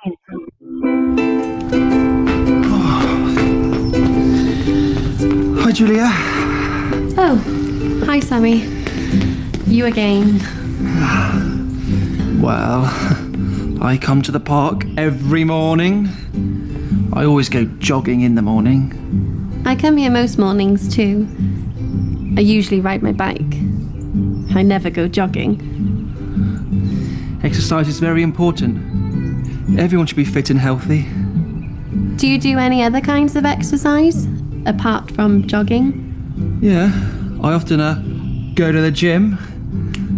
Hi, Julia. Oh, hi, Sammy. You again. Well, I come to the park every morning. I always go jogging in the morning. I come here most mornings too. I usually ride my bike. I never go jogging. Exercise is very important. Everyone should be fit and healthy. Do you do any other kinds of exercise apart from jogging? Yeah, I often go to the gym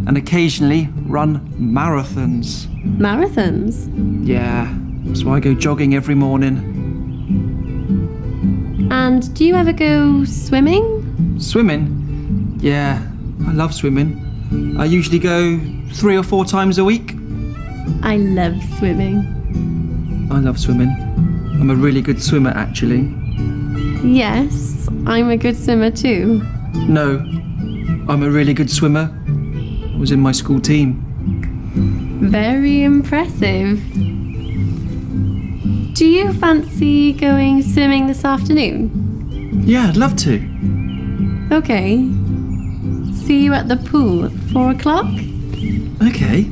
and occasionally run marathons. Marathons? Yeah, that's why I go jogging every morning. And do you ever go swimming? Swimming? Yeah, I love swimming. I usually go 3 or 4 times a week. I love swimming. I love swimming. I'm a really good swimmer, actually. Yes, I'm a good swimmer too. No, I'm a really good swimmer. I was in my school team. Very impressive. Do you fancy going swimming this afternoon? Yeah, I'd love to. Okay. See you at the pool at 4 o'clock? Okay.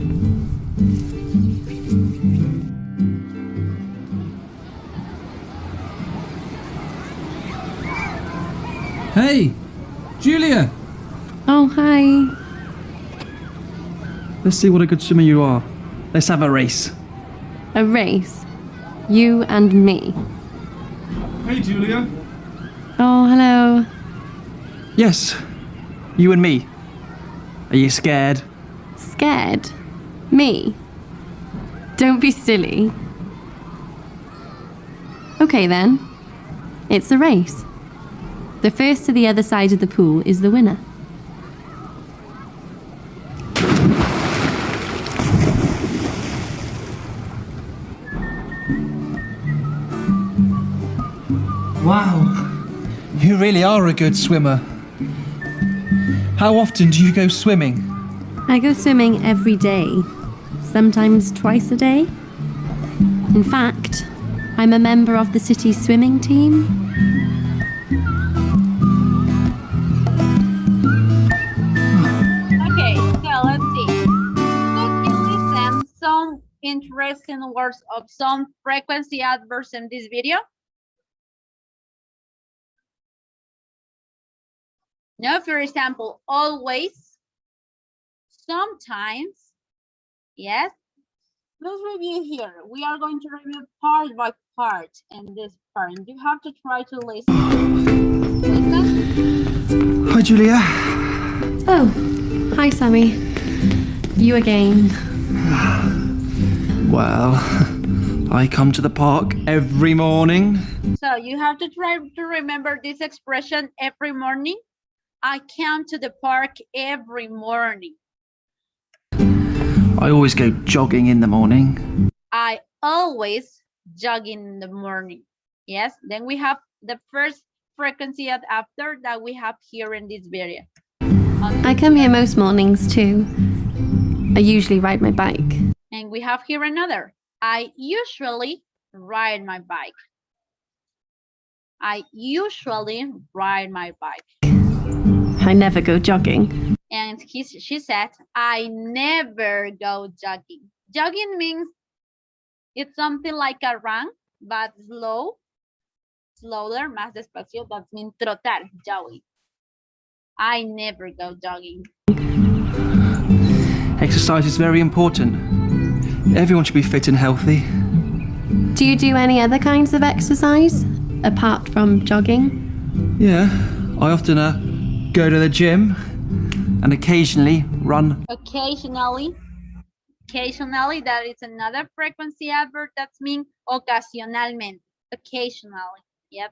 Hey, Julia! Oh, hi. Let's see what a good swimmer you are. Let's have a race. A race? You and me? Hey, Julia! Oh, hello. Yes, you and me. Are you scared? Scared? Me? Don't be silly. Okay then. It's a race. The first to the other side of the pool is the winner. Wow, you really are a good swimmer. How often do you go swimming? I go swimming every day, sometimes twice a day. In fact, I'm a member of the city's swimming team. Okay, so let's see. So can we send some interesting words of some frequency adverbs in this video? No, for example, always, sometimes, yes. Let's review here. We are going to review part by part in this part. You have to try to listen. Listen. Hi, Julia. Oh, hi, Sammy. You again. Well, I come to the park every morning. So you have to try to remember this expression every morning. I come to the park every morning. I always go jogging in the morning. I always jog in the morning. Yes, then we have the first frequency after that we have here in this video. I come here most mornings too. I usually ride my bike. And we have here another. I usually ride my bike. I usually ride my bike. I never go jogging. And she said, I never go jogging. Jogging means it's something like a run, but slower, más despacio. That means trotar, jogging. I never go jogging. Exercise is very important. Everyone should be fit and healthy. Do you do any other kinds of exercise apart from jogging? Yeah, I often go to the gym and occasionally run. Occasionally, that is another frequency adverb. That's mean ocasionalmente. Occasionally, yes.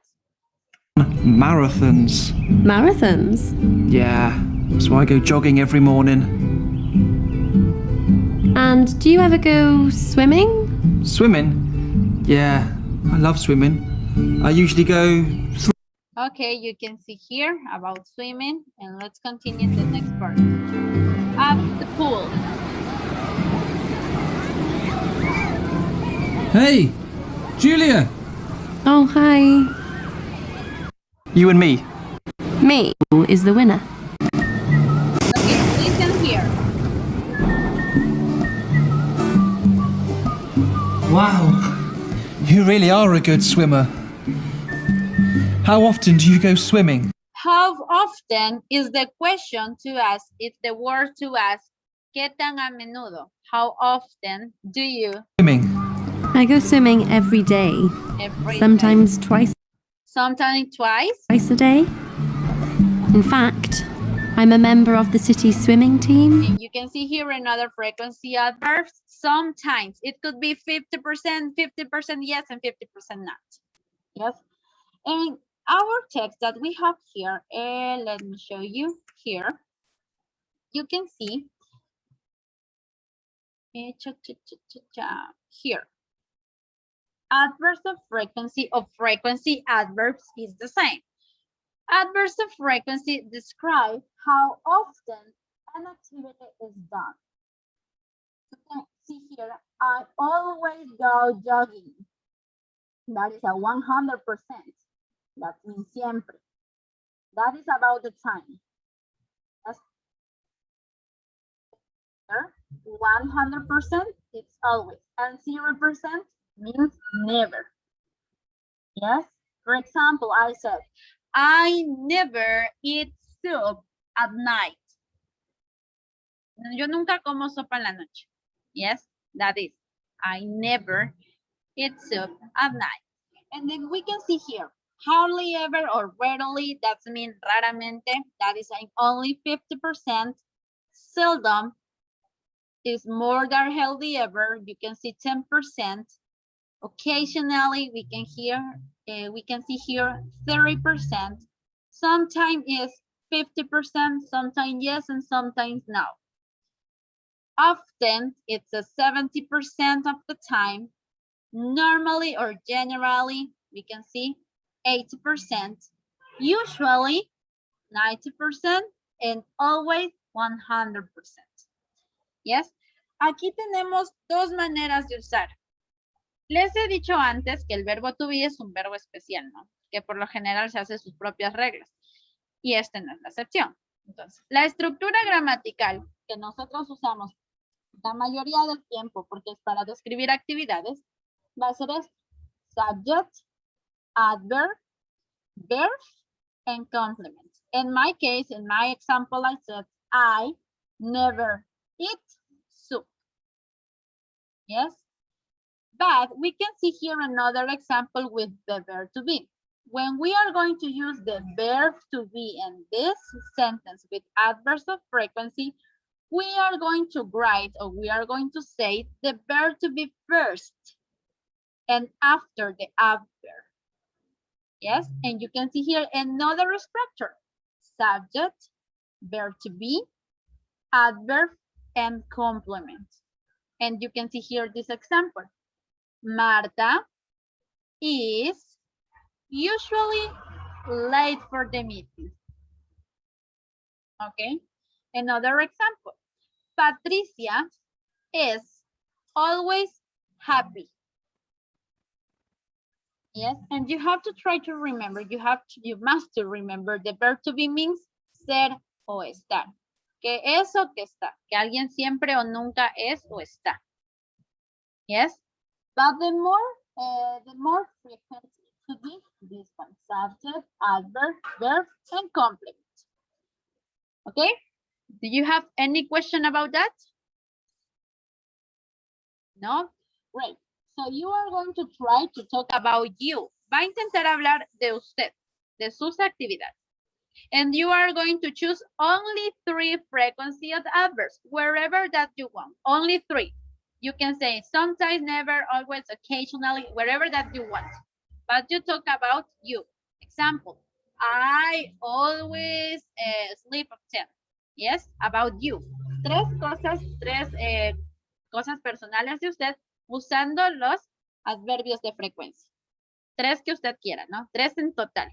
Marathons. Marathons? Yeah, that's why I go jogging every morning. And do you ever go swimming? Swimming? Yeah, I love swimming. I usually go Okay, you can see here about swimming, and let's continue the next part. At the pool. Hey, Julia. Oh, hi. You and me. Me is the winner. Okay, listen here. Wow, you really are a good swimmer. How often do you go swimming? How often is the question to ask? It's the word to ask. ¿Qué tan a menudo? How often do you Swimming. I go swimming every day. every day? Sometimes twice Sometimes twice. a day. In fact, I'm a member of the city's swimming team. And you can see here another frequency adverbs. Sometimes it could be 50%, 50% yes, and 50% not. Yes. And our text that we have here, let me show you here. You can see here. Adverbs of frequency adverbs is the same. Adverbs of frequency describe how often an activity is done. You can see here, I always go jogging. That is a 100%. That means siempre. That is about the time. That's 100%, it's always. And 0% means never. Yes? For example, I said, I never eat soup at night. Yo nunca como sopa en la noche. Yes, that is, I never eat soup at night. And then we can see here, hardly ever or rarely, that means raramente, that is only 50%. Seldom is more than hardly ever, you can see 10%. Occasionally, we can see here 30%. Sometimes is 50%, sometimes yes, and sometimes no. Often, it's a 70% of the time. Normally or generally, we can see 80%. Usually, 90%, and always 100%. Yes. Aquí tenemos dos maneras de usar. Les he dicho antes que el verbo to be es un verbo especial, ¿no? Que por lo general se hace sus propias reglas. Y esta no es la excepción. Entonces, la estructura gramatical que nosotros usamos la mayoría del tiempo, porque es para describir actividades, va a ser esto: subject, adverb, verb, and complement. In my case, in my example, I said, I never eat soup. Yes? But we can see here another example with the verb to be. When we are going to use the verb to be in this sentence with adverbs of frequency, we are going to write, or we are going to say the verb to be first and after the adverb. Yes, and you can see here another structure: subject, verb to be, adverb, and complement. And you can see here this example: Marta is usually late for the meeting. Okay, another example: Patricia is always happy. Yes, and you have to try to remember, you must remember the verb to be means ser o estar. Que es o que está, que alguien siempre o nunca es o está. Yes, but the more frequent it could be this one: subject, adverb, verb, and complement. Okay, do you have any question about that? No? Great. So you are going to try to talk about you. Va a intentar hablar de usted, de sus actividades. And you are going to choose only 3 frequency of adverbs, wherever that you want. Only 3. You can say sometimes, never, always, occasionally, wherever that you want. But you talk about you. Example: I always sleep at 10. Yes, about you. 3 cosas personales de usted usando los adverbios de frecuencia. 3 que usted quiera, ¿no? 3 en total.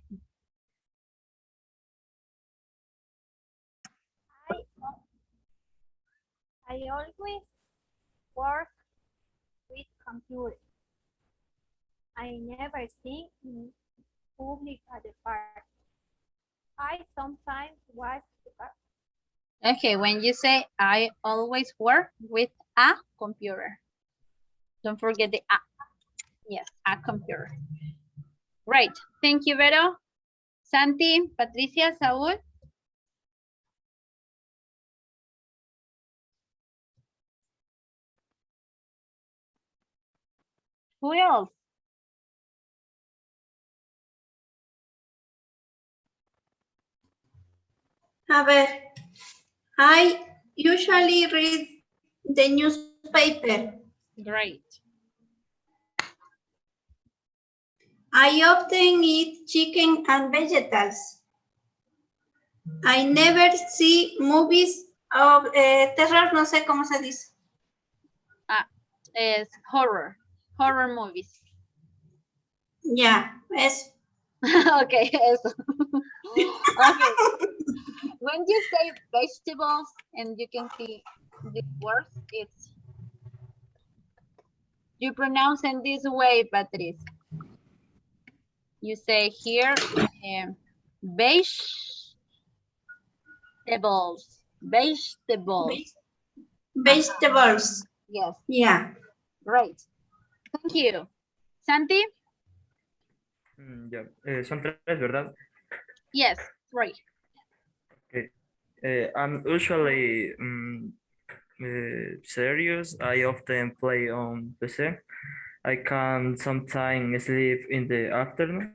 I always work with computers. I never sing in public at the park. I sometimes watch the park. Okay, when you say I always work with a computer. Don't forget the a. Yes, a computer. Right. Thank you, Vero. Santi, Patricia, Saúl. Who else? A ver, I usually read the newspaper. Great. I often eat chicken and vegetables. I never see movies of terror, no sé cómo se dice. Es horror movies. Ya, es. Okay, eso. Okay. When you say vegetables and you can see the words, it's you pronounce in this way, Patrice. You say here vegetables. Vegetables. Yes, Yeah. right. Thank you. Santi? Ya, son tres, ¿verdad? Yes, right. Okay. I'm usually serious. I often play on PC. I can sometimes sleep in the afternoon.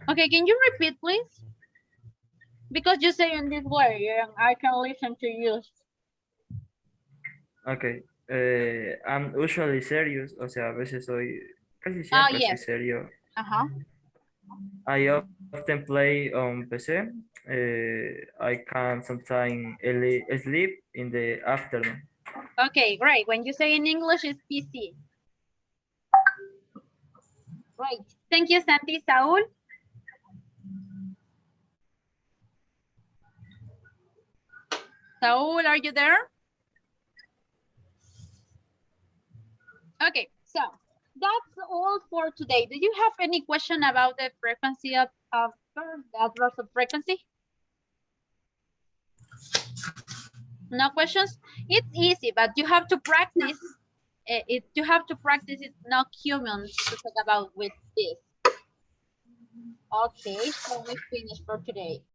Okay, can you repeat, please? Because you say in this way, and I can listen to you. Okay. I'm usually serious. O sea, a veces soy, casi siempre soy Yes. serio. Uh-huh. I often play on PC. I can sometimes sleep in the afternoon. Okay, great. When you say in English, it's PC. Right. Thank you, Santi. Saúl? Saúl, are you there? Okay, so that's all for today. Do you have any question about the frequency of the adverbs of frequency? No questions? It's easy, but you have to practice. You have to practice it, not humans to talk about with this. Okay, so we finished for today.